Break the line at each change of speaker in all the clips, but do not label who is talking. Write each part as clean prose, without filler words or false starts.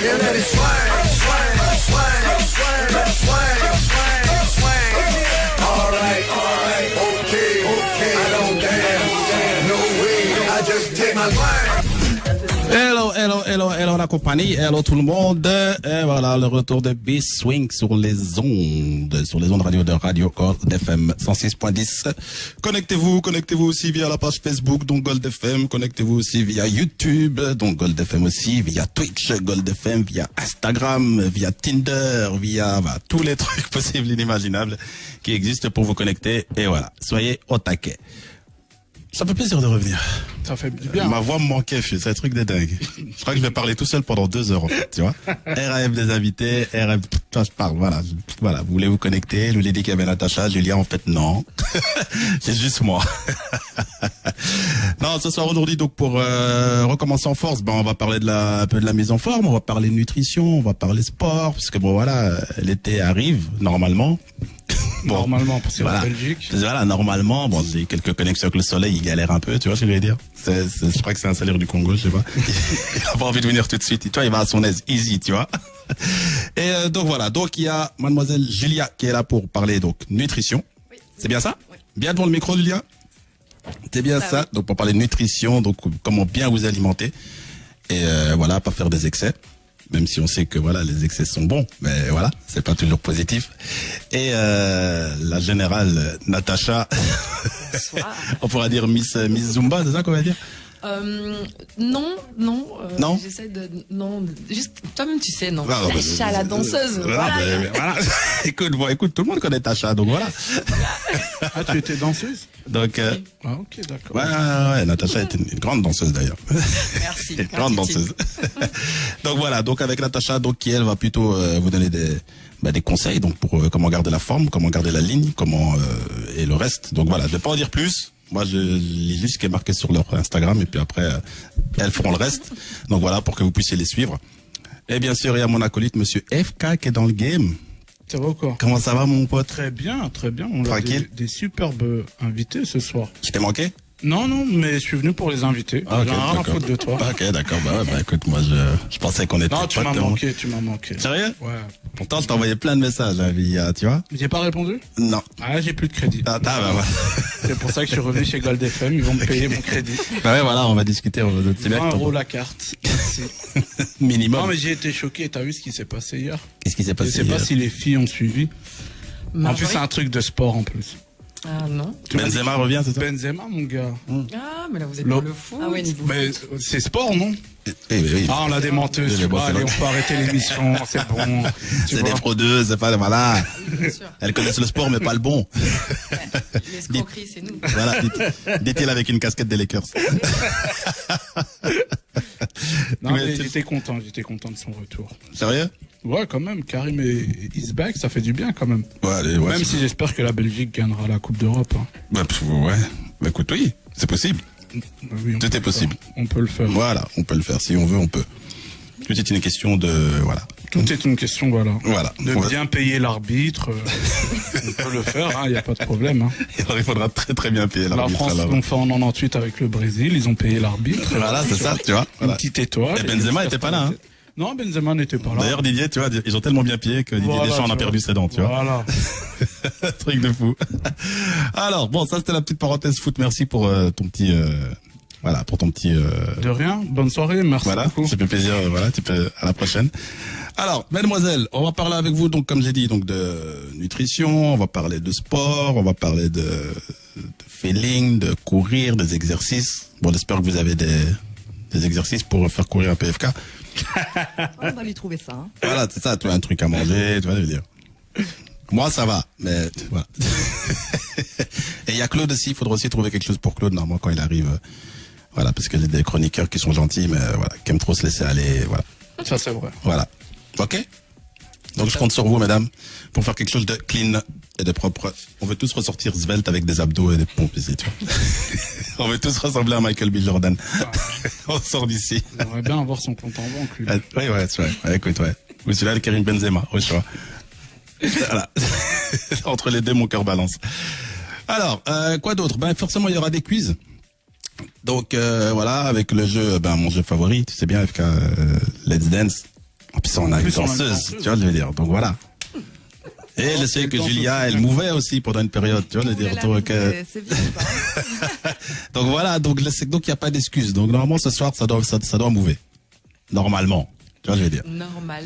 Yeah, let it swing, swing, swing, swing, swing, swing, swing. All right, okay, I don't dance, no way, I just take my swing.
Hello la compagnie, hello tout le monde. Et voilà le retour de B-Swing sur les ondes radio de Radio Gold FM 106.10. Connectez-vous aussi via la page Facebook, donc Gold FM. Connectez-vous aussi via YouTube, donc Gold FM aussi, via Twitch, Gold FM, via Instagram, via Tinder, via tous les trucs possibles, inimaginables qui existent pour vous connecter. Et voilà, soyez au taquet. Ça fait plaisir de revenir.
Ça fait du bien.
Ma voix me manquait, c'est un truc de dingue. Je crois que je vais parler tout seul pendant 2 heures, en fait, tu vois. RAF des invités, RAF, je parle, voilà. Vous voulez vous connecter, je vous l'ai dit qu'il y avait Natacha, Julia, en fait, non. C'est juste moi. Non, ce soir, aujourd'hui, donc, pour recommencer en force, on va parler un peu de la mise en forme, on va parler nutrition, on va parler sport, parce que bon, voilà, l'été arrive, normalement.
Bon, normalement, parce que
voilà.
La Belgique.
Voilà, normalement, bon, j'ai quelques connexions avec le soleil, il galère un peu, tu vois ce que je veux dire? Je crois que c'est un salaire du Congo, je sais pas. Il a pas envie de venir tout de suite, tu vois, il va à son aise, easy, tu vois. Et donc voilà, donc il y a mademoiselle Julia qui est là pour parler donc nutrition.
Oui,
c'est bien ça?
Oui.
Bien devant le micro, Julia? C'est bien ça.
Oui.
Donc pour parler de nutrition, donc comment bien vous alimenter et voilà, pas faire des excès. Même si on sait que voilà, les excès sont bons, mais voilà, c'est pas toujours positif. Et la générale Natacha, on pourra dire Miss Zumba, c'est ça qu'on va dire?
Non.
Non.
J'essaie de juste toi-même tu sais non.
Ah,
Tasha la danseuse.
Voilà. écoute, tout le monde connaît Tasha, donc voilà.
Ah, tu étais danseuse?
Donc
ah, ok, d'accord.
ouais, Natacha est une grande danseuse d'ailleurs.
Merci.
Une grande danseuse. Donc voilà, donc avec Natacha, donc qui elle va plutôt vous donner des conseils donc pour comment garder la forme, comment garder la ligne, comment et le reste. Donc voilà, je vais pas en dire plus. Moi, je lis juste ce qui est marqué sur leur Instagram et puis après, elles feront le reste. Donc voilà, pour que vous puissiez les suivre. Et bien sûr, il y a mon acolyte, monsieur FK, qui est dans le game.
Ça va ou quoi?
Comment ça va, mon pote?
Très bien, très bien. On a
Tranquille.
des superbes invités ce soir.
Qui t'ai manqué?
Non, mais je suis venu pour les inviter.
Ah,
J'ai rien à foutre de toi.
Ok, d'accord. Bah écoute, moi, je pensais qu'on était
Non, tu m'as manqué.
Sérieux?
Ouais.
Pourtant, je t'ai envoyé plein de messages, hein, via, tu vois?
J'ai pas répondu?
Non.
Ah, j'ai plus de crédit.
Bah voilà.
C'est pour ça que je suis revenu chez Gold FM, ils vont me payer mon crédit.
Bah ouais, voilà, on va discuter. C'est bien
20
que
€ la carte. Merci.
Minimum.
Non, mais j'ai été choqué. T'as vu ce qui s'est passé hier?
Qu'est-ce qui s'est
Je
passé
sais pas
hier?
si les filles ont suivi. En
Marjorie.
plus, c'est un truc de sport en plus.
Ah non.
Benzema revient, c'est ça?
Benzema, mon gars.
Ah mais là vous êtes
Le-
dans le fou. Ah ouais niveau.
Mais c'est sport, non?
Oui.
Ah, on a des menteuses.
Oui,
Tu
bon,
vois,
c'est
allez,
vrai.
on peut arrêter l'émission. C'est bon. Tu
C'est
vois.
des fraudeuses, c'est pas, voilà.
Bien sûr.
Elles connaissent le sport, mais pas le bon.
L'escroquerie c'est nous.
Voilà, dit-il avec une casquette des Lakers.
Non, mais
Mais
j'étais content de son retour.
Sérieux?
Ouais, quand même. Karim is back, ça fait du bien quand même.
Ouais, allez, ouais.
Même si j'espère que la Belgique gagnera la Coupe d'Europe. Hein.
Ouais. Bah, écoute, oui, c'est possible.
Oui, on
Tout
peut
est
le
possible.
faire. On peut le faire.
Voilà, on peut le faire. Si on veut, on peut. Tout est une question de, voilà.
Tout est une question, voilà.
Voilà.
De
On va-
bien payer l'arbitre. On peut le faire, il n'y a pas de problème. Hein.
Alors, il faudra très très bien payer
La
l'arbitre.
France
alors.
l'ont fait en 98 avec le Brésil, ils ont payé l'arbitre.
Voilà, c'est ça, tu vois.
Une
Voilà.
petite étoile.
Et Benzema était pas là, hein.
Non, Benzema n'était pas là.
D'ailleurs, Didier, tu vois, ils ont tellement bien payé que Didier
Voilà,
Deschamps en a
tu
perdu
vois.
ses dents, tu vois.
Voilà.
Truc de fou. Alors, bon, ça c'était la petite parenthèse foot. Merci pour ton petit, voilà, pour ton petit.
De rien. Bonne soirée. Merci
Voilà,
beaucoup.
ça fait plaisir. Voilà, tu peux à la prochaine. Alors, mademoiselle, on va parler avec vous donc comme j'ai dit donc de nutrition, on va parler de sport, on va parler de feeling, de courir, des exercices. Bon, j'espère que vous avez des exercices pour faire courir un PFK.
On va lui trouver ça. Hein.
Voilà, c'est ça, tu as un truc à manger, tu vois, je veux dire. Moi, ça va, mais voilà. Et il y a Claude aussi, il faudra aussi trouver quelque chose pour Claude, normalement, quand il arrive. Voilà, parce que j'ai des chroniqueurs qui sont gentils, mais voilà, qui aiment trop se laisser aller, voilà.
Ça, c'est vrai.
Voilà. Ok? Donc, je compte sur vous, mesdames, pour faire quelque chose de clean et de propre. On veut tous ressortir svelte avec des abdos et des pompes ici, tu vois. On veut tous ressembler à Michael B. Jordan. On sort d'ici.
J'aimerais bien avoir son compte en banque, lui.
Oui, ouais, c'est vrai. Ouais, écoute, ouais. Ou celui-là de Karim Benzema, au choix. Voilà. Entre les deux, mon cœur balance. Alors, quoi d'autre? Ben, forcément, il y aura des quiz. Donc, voilà, avec le jeu, ben, mon jeu favori, tu sais bien, FK, Let's Dance. Puis on a une
plus, on a une
danseuse,
danseuse.
tu vois, je veux dire. Donc voilà. Et je sais que Julia, elle mouvait aussi pendant une période, tu vois, je veux dire. Donc,
C'est bien ça.
donc voilà, donc il n'y a pas d'excuse. Donc normalement ce soir, ça doit mouver. Normalement. Tu vois, je veux dire.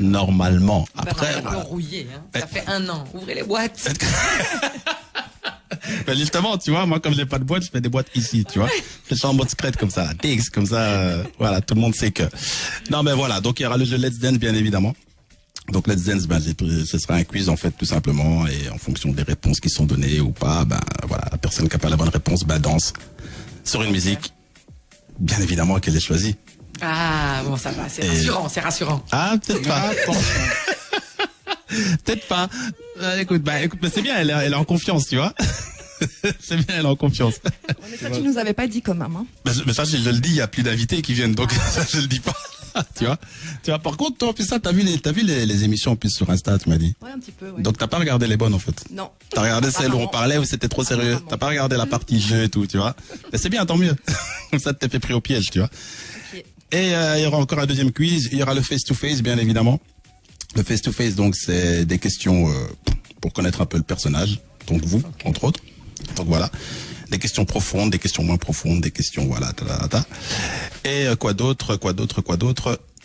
Normalement. Après,
un peu rouillé, hein. Ça fait 1 an. Ouvrez les boîtes.
ben justement, tu vois, moi, comme j'ai pas de boîte, je fais des boîtes ici, tu vois. Je fais en mode secrète comme ça, TX, comme ça, voilà, tout le monde sait que. Non, mais voilà, donc il y aura le jeu Let's Dance, bien évidemment. Donc Let's Dance, ben, ce sera un quiz, en fait, tout simplement, et en fonction des réponses qui sont données ou pas, ben, voilà, la personne qui n'a pas la bonne réponse, ben, danse sur une musique, bien évidemment, qu'elle ait choisie.
Ah, bon, ça va, c'est rassurant, c'est rassurant.
Ah, peut-être pas. Peut-être pas. Écoute, mais c'est bien, elle est en confiance, tu vois. C'est bien, elle est en confiance.
Mais ça, tu nous avais pas dit quand même. Hein.
Mais ça, je le dis, il y a plus d'invités qui viennent, donc ça, je le dis pas. Tu vois, par contre, toi, puis ça, t'as vu les émissions en plus sur Insta, tu m'as dit.
Ouais, un petit peu, ouais.
Donc t'as pas regardé les bonnes, en fait.
Non.
T'as regardé celles où on parlait, où c'était trop sérieux. T'as pas regardé la partie jeu et tout, tu vois. Mais c'est bien, tant mieux. Comme ça, t'es fait pris au piège, tu vois.
Ok.
Et il y aura encore un deuxième quiz. Il y aura le face-to-face, bien évidemment. Le face-to-face, donc, c'est des questions pour connaître un peu le personnage. Donc vous, entre autres. Donc voilà. Des questions profondes, des questions moins profondes, des questions, voilà. Et quoi d'autre.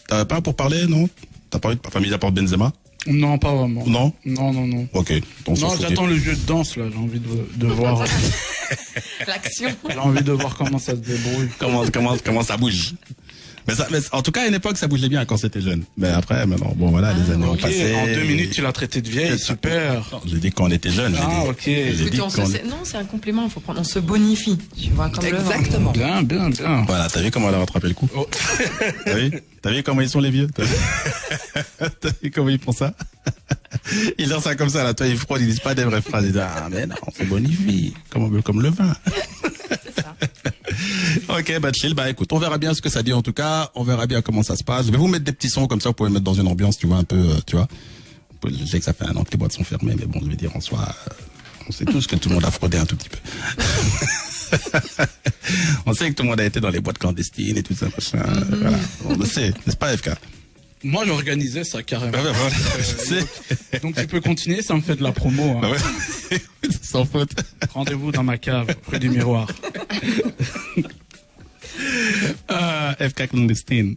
T'avais pas pour parler, non? T'as pas eu de famille à part Benzema?
Non, pas vraiment.
Non?
Non.
Ok. Donc,
Non, j'attends le jeu de danse, là. J'ai envie de voir.
L'action.
J'ai envie de voir comment ça se débrouille.
comment ça bouge. Mais en tout cas, à une époque, ça bougeait bien quand c'était jeune. Mais après, maintenant, bon, voilà, les années ont
Ok,
passé.
en 2 minutes, tu l'as traité de vieille, super.
J'ai dit quand on était jeune.
Ah, ok.
J'ai dit
Écoutez, non, c'est un compliment, il faut prendre, on se bonifie, tu vois, comme le vin.
Exactement.
Bien.
Voilà, t'as vu comment elle a rattrapé le coup?
Oh.
T'as vu comment ils sont les vieux? T'as vu comment ils font ça? Ils lancent ça comme ça, là, toi, ils froident, ils disent pas des vraies phrases. Ils disent, ah, mais non, c'est bonifie. Comme le vin.
C'est ça.
Ok, chill, écoute, on verra bien ce que ça dit en tout cas, on verra bien comment ça se passe. Je vais vous mettre des petits sons comme ça, vous pouvez mettre dans une ambiance, tu vois, un peu, tu vois. Je sais que ça fait 1 an que les boîtes sont fermées, mais bon, je vais dire en soi, on sait tous que tout le monde a fraudé un tout petit peu. On sait que tout le monde a été dans les boîtes clandestines et tout ça, machin, voilà. On le sait, n'est-ce pas, FK?
Moi, j'organisais ça carrément.
Voilà, je sais.
Donc, tu peux continuer, ça me fait de la promo. Hein.
Ouais. Sans faute.
Rendez-vous dans ma cave, rue du Miroir.
FK clandestine.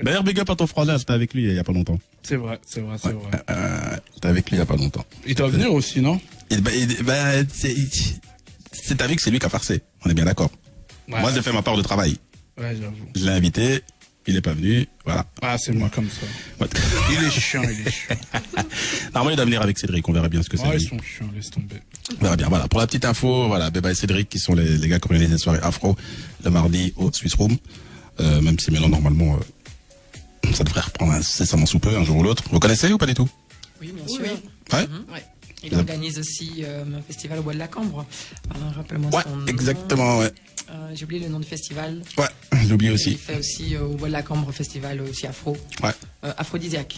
D'ailleurs, big up à ton frangin, j'étais avec lui il y a pas longtemps.
C'est vrai.
J'étais avec lui il y a pas longtemps.
Il doit venir aussi, non?
T'as vu que c'est lui qui a farcé, on est bien d'accord.
Ouais.
Moi, j'ai fait ma part de travail.
Ouais, j'avoue.
Je l'ai invité, il est pas venu, voilà.
Ah, c'est moi comme ça. Il est chiant.
Normalement, il doit venir avec Cédric, on verra bien ce que c'est.
Ouais, ils
lui.
sont chiants, laisse tomber.
On verra bien, voilà. Pour la petite info, voilà, Beba et Cédric, qui sont les gars qui organisent les soirées afro, le mardi au Swiss Room. Même si maintenant, normalement, ça devrait reprendre incessamment sous peu, un jour ou l'autre. Vous connaissez ou pas du tout?
Oui, bien sûr.
Ouais?
Ouais.
Il organise aussi un festival au Bois de la Cambre. Rappelle-moi
Ouais,
son nom.
exactement, ouais.
J'ai oublié le nom du festival.
Ouais, j'ai oublié
Il
aussi.
fait aussi au Bois de la Cambre festival aussi afro.
Ouais.
Aphrodisiaque.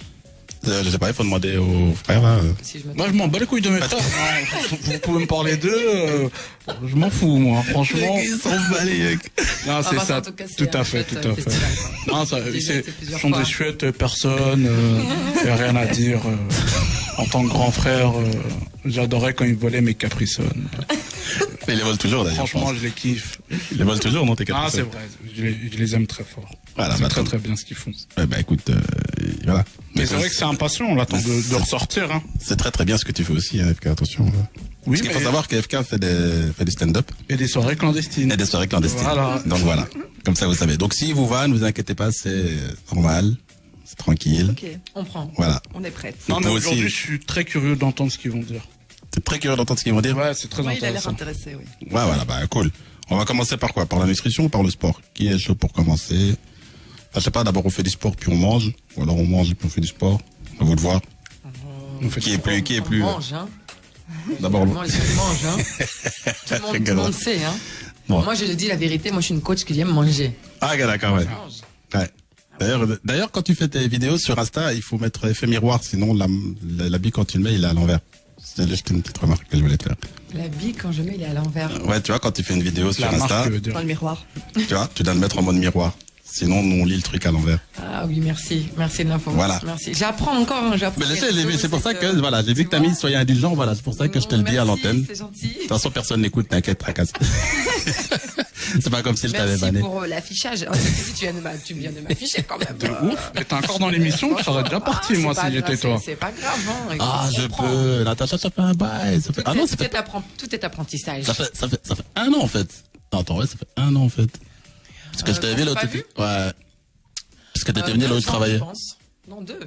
Je sais pas, il faut demander aux frères, là.
Si je me
Moi, je m'en bats les couilles de mes frères. Vous pouvez me parler d'eux. Je m'en fous, moi, franchement.
Ils sont balés,
Non, c'est
bah,
ça.
en tout cas, c'est
Tout
un
à fait,
chouette,
tout à fait.
festival, quoi.
Non, ça,
J'ai
ce
été plusieurs
sont
fois.
des chouettes personnes. Y a rien à dire. En tant que grand frère, j'adorais quand ils volaient mes Caprisonnes.
Ils les volent toujours, d'ailleurs.
Franchement, je les kiffe.
Ils les volent toujours, non, tes
Ah,
quatre
c'est vrai. Je les aime très fort.
Voilà,
c'est
bah,
très
tant-
très bien ce qu'ils font.
Écoute, voilà.
Mais c'est vrai que c'est impatient, on l'attend de ressortir. Hein.
C'est très très bien ce que tu fais aussi, hein, FK, attention.
Oui,
Parce qu'il faut savoir que FK fait du stand-up
Et des soirées clandestines.
et des soirées clandestines.
Voilà.
Donc voilà, comme ça vous savez. Donc si vous va, ne vous inquiétez pas, c'est normal, c'est tranquille.
Ok,
On prend.
Voilà.
on est prête.
Non, mais
Moi
aujourd'hui,
aussi.
je suis très curieux d'entendre ce qu'ils vont dire.
T'es très curieux d'entendre ce qu'ils vont dire.
Ouais, c'est très
Ouais, il a l'air
intéressant.
intéressé, oui.
Ouais, voilà, cool. On va commencer par quoi? Par la nutrition ou par le sport? Qui est chaud pour commencer? Enfin, je sais pas, d'abord on fait du sport puis on mange, ou alors on mange et puis on fait du sport. À vous de voir.
On fait
Qui est
On
plus.
mange, hein.
D'abord.
Vraiment, les gens mangent, hein. Tout le monde sait, hein.
Bon.
Moi, je te dis la vérité, moi, je suis une coach qui aime manger.
Ah, ok, d'accord, ouais.
Je mange.
Ouais. D'ailleurs, quand tu fais tes vidéos sur Insta, il faut mettre effet miroir, sinon l'habit quand tu le mets, il est à l'envers. C'est juste une petite remarque que je voulais te faire.
L'habit, quand je mets, il est à l'envers.
Ouais, tu vois, quand tu fais une vidéo sur
La marque,
Insta,
je veux dire.
Dans le miroir.
tu vois, tu dois le mettre en mode miroir. Sinon, on lit le truc à l'envers.
Ah oui, merci. Merci de l'info.
Voilà.
Merci. J'apprends encore, hein, j'apprends.
Mais je sais,
quelque
j'ai vu,
chose,
c'est pour ça que,
tu
voilà, j'ai vu que t'as mis
vois.
soyez indulgent, voilà, c'est pour ça que je te le dis à
Merci,
l'antenne.
C'est gentil.
De toute façon, personne n'écoute, t'inquiète, tracasse. C'est pas comme si je t'avais
Merci
banné.
pour l'affichage. Oh, si tu viens de m'afficher quand même.
Ouf, mais t'es encore dans l'émission, je serais déjà parti, moi, si j'étais toi.
C'est pas grave, hein.
Ah,
On
je
prend.
peux. Natacha, ça fait un bail. Ça fait... Ah non, ça fait...
Tout est apprentissage.
Ça fait 1 an, en fait. Non, attends, ouais, ça fait 1 an, en fait. Parce que je t'avais vu là où
pas
t'étais.
vu
Ouais. Parce que t'étais venu là où je travaillais.
Je pense. Non, 2.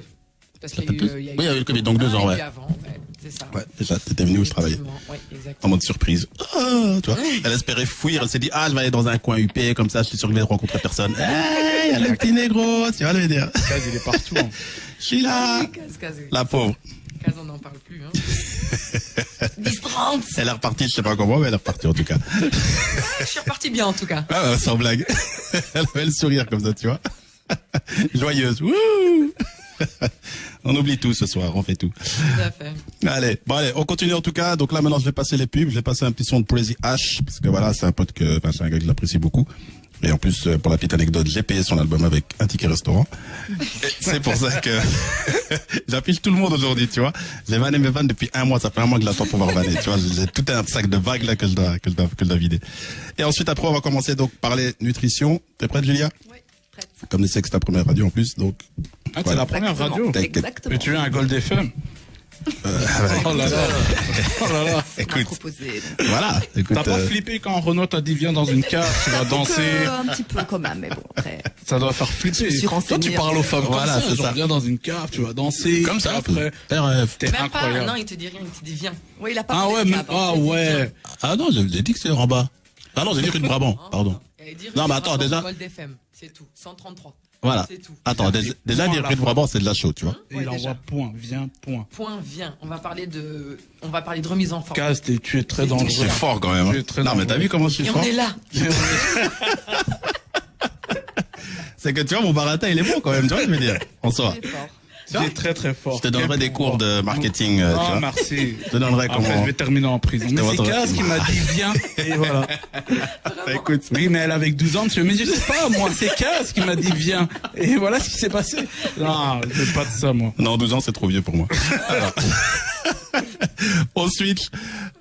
Parce
Ça
qu'il y
fait
a
plus.
eu,
Oui, il y a eu le Covid, donc 2 ans,
et
ouais.
puis avant, ouais, c'est ça.
Ouais, déjà, t'étais venu où je travaillais.
Oui,
En
exactement.
mode surprise. Ah, tu vois. Elle espérait fuir, elle s'est dit, ah, je vais aller dans un coin UP, comme ça, je suis sûr que je vais rencontrer personne. Hey, il y a le petit négro, tu vas le dire.
Kaz, il est partout. Hein.
Je suis là.
Kaz,
La pauvre.
Kaz, on n'en parle plus. Hein. 10-30.
Elle est repartie, je sais pas comment, mais elle est repartie, en tout cas.
Je suis reparti bien, en tout cas.
Ah, ouais, sans blague. Elle avait le sourire comme ça, tu vois. Joyeuse. Wouh. On oublie tout ce soir, on fait tout.
Tout à fait.
Allez, bon allez, on continue en tout cas. Donc là maintenant je vais passer les pubs, je vais passer un petit son de Crazy H, parce que voilà, c'est un pote que, enfin c'est un gars que j'apprécie beaucoup. Et en plus, pour la petite anecdote, j'ai payé son album avec un ticket restaurant. Et c'est pour ça que j'affiche tout le monde aujourd'hui, tu vois. J'ai vanné mes vannes depuis 1 mois, ça fait 1 mois que j'attends pour pouvoir vanner, tu vois. J'ai tout un sac de vagues là que je dois vider. Et ensuite après on va commencer donc parler nutrition. T'es prête Julia?
Oui, prête.
Comme je sais que c'est ta première radio en plus, donc.
Ah, c'est
voilà.
la première radio.
T'inquiète.
Exactement.
Mais tu veux un Gold FM Oh là là. Oh là là.
On m'a
Écoute,
proposé.
voilà. Écoute,
T'as pas flippé quand Renaud t'a dit viens dans une cave, tu vas danser.
Un petit peu quand même, mais bon, après.
Ça doit faire flipper.
Je me suis
Toi, tu
renseignée.
parles aux femmes
Voilà,
comme ça.
c'est
Genre,
ça.
viens dans une cave, tu vas danser.
comme ça,
après. T'es
Même
incroyable.
pas, non, il te dit rien, il te dit viens.
Oui, il a pas
Ah
fait
ouais,
de
mais,
cap, hein.
ah ouais.
Ah non, j'ai dit que c'est en bas. Ah non, j'ai dit rue de Brabant, pardon.
Et dire,
Non, mais
tu
attends,
vas dans
déjà-
Gold FM, c'est tout. 133.
Voilà.
C'est tout.
Attends, déjà dire rue de Brabant, c'est de la chaude, tu vois.
Et
Ouais,
il
déjà.
envoie point, viens, point.
Point, viens. On va parler de remise en forme.
Kaz, tu es très dangereux.
C'est fort quand même.
Tu es
Hein.
très
Non, mais t'as
dangereux.
vu comment je suis
Et on
fort?
est là.
C'est que tu vois, mon baratin, il est bon quand même, tu vois, je veux dire. Bonsoir.
Il est fort.
Tu es très très fort.
Je te donnerai
Quel
des cours
pouvoir.
de marketing, tu
Ah,
vois.
merci.
Je te donnerai
Après,
comment.
je vais terminer en prison. Mais
te
c'est
retrouver.
Kaz qui m'a dit viens. Et voilà.
Écoute.
Oui, mais elle avec 12 ans, monsieur. Mais je sais pas, moi, c'est Kaz qui m'a dit viens. Et voilà ce qui s'est passé. Non, je veux pas de ça, moi.
Non, 12 ans, c'est trop vieux pour moi. Alors. On switch.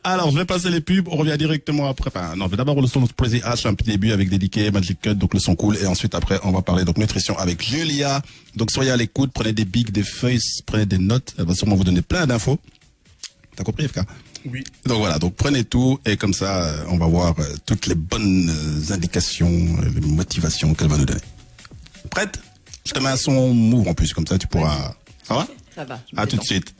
Alors, je vais passer les pubs. On revient directement après. Enfin, non, je vais d'abord le son de Crazy H, un petit début avec Dédiqué, Magic Cut, donc le son cool. Et ensuite, après, on va parler donc nutrition avec Julia. Donc, soyez à l'écoute, prenez des bics, des feuilles, prenez des notes. Elle va sûrement vous donner plein d'infos. T'as compris, FK?
Oui.
Donc voilà, donc prenez tout et comme ça, on va voir toutes les bonnes indications, les motivations qu'elle va nous donner. Prête? Je te mets un son move en plus, comme ça tu pourras... Ça va?
Ça va. je me
À tout de
détends.
suite.